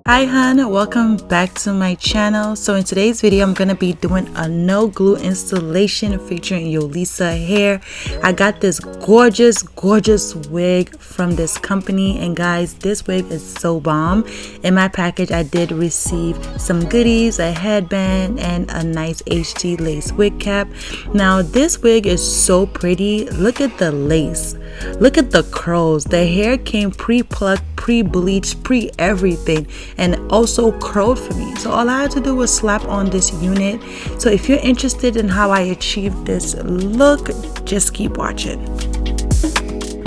Hi hun, welcome back to my channel. So in today's video I'm gonna be doing a no glue installation featuring Yolissa Hair. I got this gorgeous wig from this company, and guys, this wig is so bomb. In my package I did receive some goodies, a headband and a nice HD lace wig cap. Now this wig is so pretty. Look at the lace, look at the curls. The hair came pre-plucked, pre-bleached, pre-everything, and also curled for me. So all I had to do was slap on this unit. So if you're interested in how I achieved this look, just keep watching.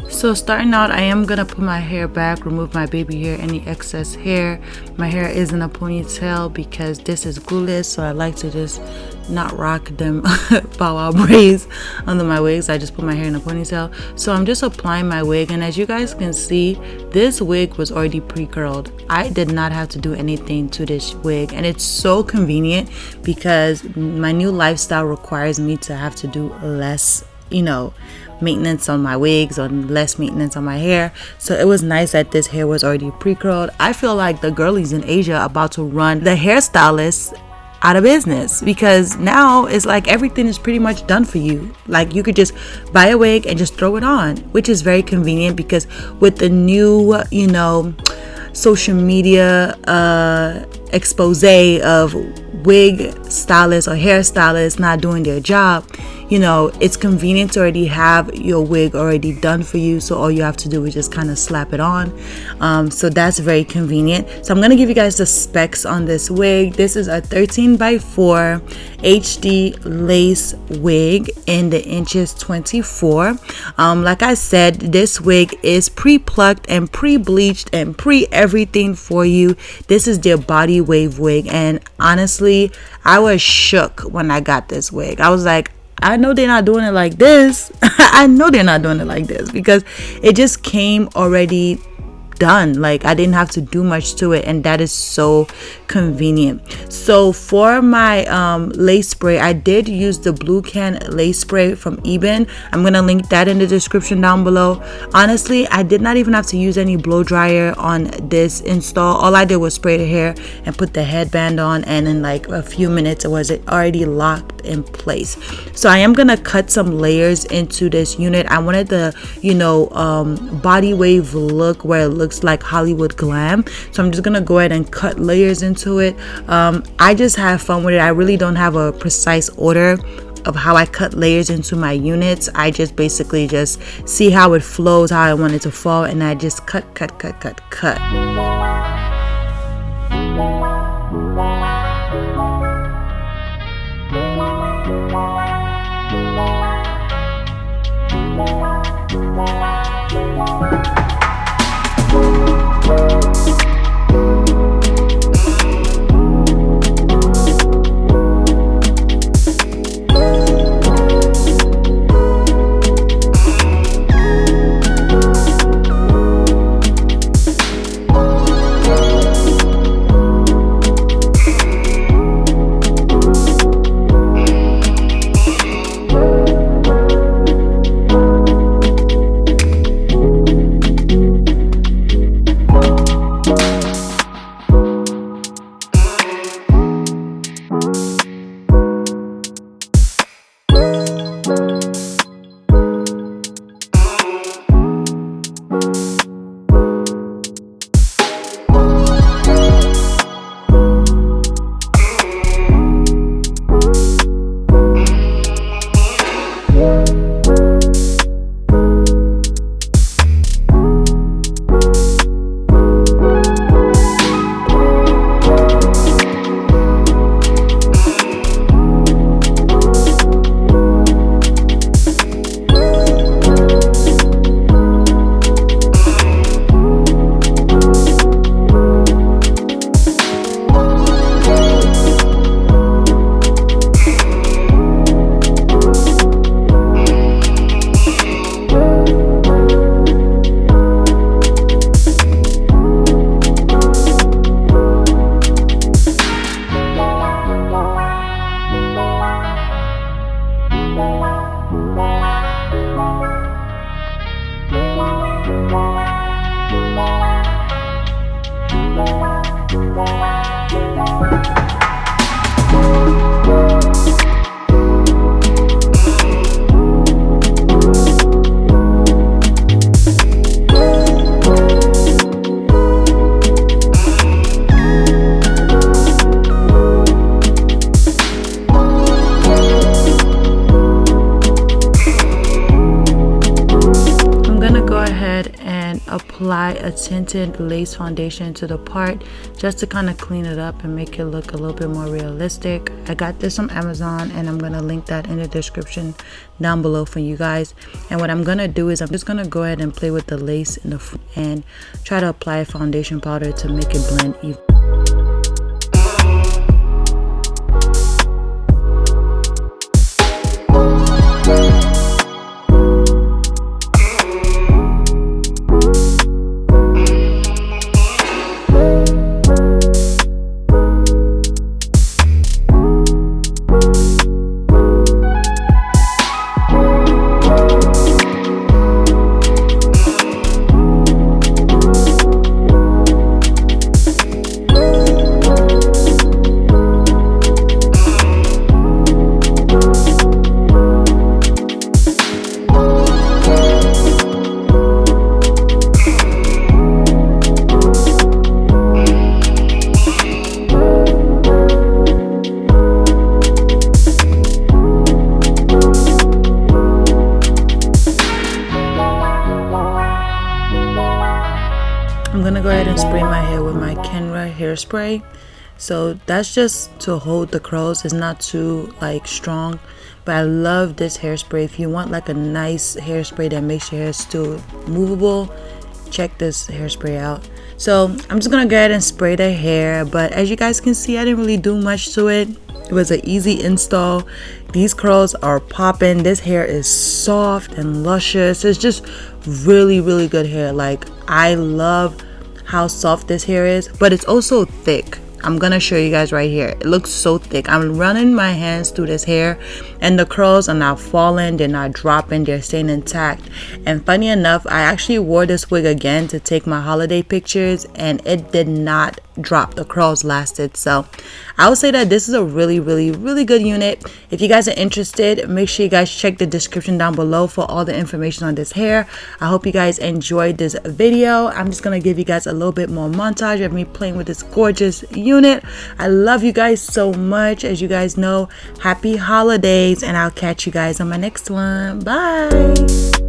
So starting out, I am gonna put my hair back, remove my baby hair, any excess hair. My hair is in a ponytail because this is glueless, so I like to just not rock them bow wow braids under my wigs. I just put my hair in a ponytail. So I'm just applying my wig, and as you guys can see, this wig was already pre-curled. I did not have to do anything to this wig, and it's so convenient because my new lifestyle requires me to have to do less, maintenance on my wigs or less maintenance on my hair. So it was nice that this hair was already pre-curled. I feel like the girlies in Asia are about to run the hairstylists out of business, because now it's like everything is pretty much done for you. Like you could just buy a wig and just throw it on, which is very convenient because with the new social media expose of wig stylists or hairstylists not doing their job, it's convenient to already have your wig already done for you. So all you have to do is just kind of slap it on. So that's very convenient. So I'm going to give you guys the specs on this wig. This is a 13x4 HD lace wig in the inches 24. Like I said, this wig is pre-plucked and pre-bleached and pre-everything for you. This is their Bodywave wig, and honestly, I was shook when I got this wig. I was like, I know they're not doing it like this. I know they're not doing it like this, because it just came already done. Like I didn't have to do much to it, and that is so convenient. So for my lace spray, I did use the Blue Can lace spray from Eben. I'm gonna link that in the description down below. Honestly, I did not even have to use any blow dryer on this install. All I did was spray the hair and put the headband on, and in like a few minutes it was already locked in place. So I am gonna cut some layers into this unit. I wanted the Bodywave look where it looks like Hollywood glam, so I'm just gonna go ahead and cut layers into it. I just have fun with it. I really don't have a precise order of how I cut layers into my units. I just basically just see how it flows, how I want it to fall, and I just cut. apply a tinted lace foundation to the part just to kind of clean it up and make it look a little bit more realistic. I got this from Amazon, and I'm gonna link that in the description down below for you guys. And what I'm gonna do is I'm just gonna go ahead and play with the lace in the front and try to apply a foundation powder to make it blend even. I'm gonna go ahead and spray my hair with my Kenra hairspray. So that's just to hold the curls. It's not too like strong, but I love this hairspray. If you want like a nice hairspray that makes your hair still movable, check this hairspray out. So I'm just gonna go ahead and spray the hair, but as you guys can see, I didn't really do much to it. It was an easy install. These curls are popping. This hair is soft and luscious. It's just really good hair. Like, I love how soft this hair is, but it's also thick. I'm gonna show you guys right here. It looks so thick. I'm running my hands through this hair and the curls are not falling, they're not dropping, they're staying intact. And funny enough, I actually wore this wig again to take my holiday pictures and it did not drop. The curls lasted. So I would say that this is a really good unit. If you guys are interested, make sure you guys check the description down below for all the information on this hair. I hope you guys enjoyed this video. I'm just gonna give you guys a little bit more montage of me playing with this gorgeous unit. I love you guys so much. As you guys know, happy holidays, and I'll catch you guys on my next one. Bye.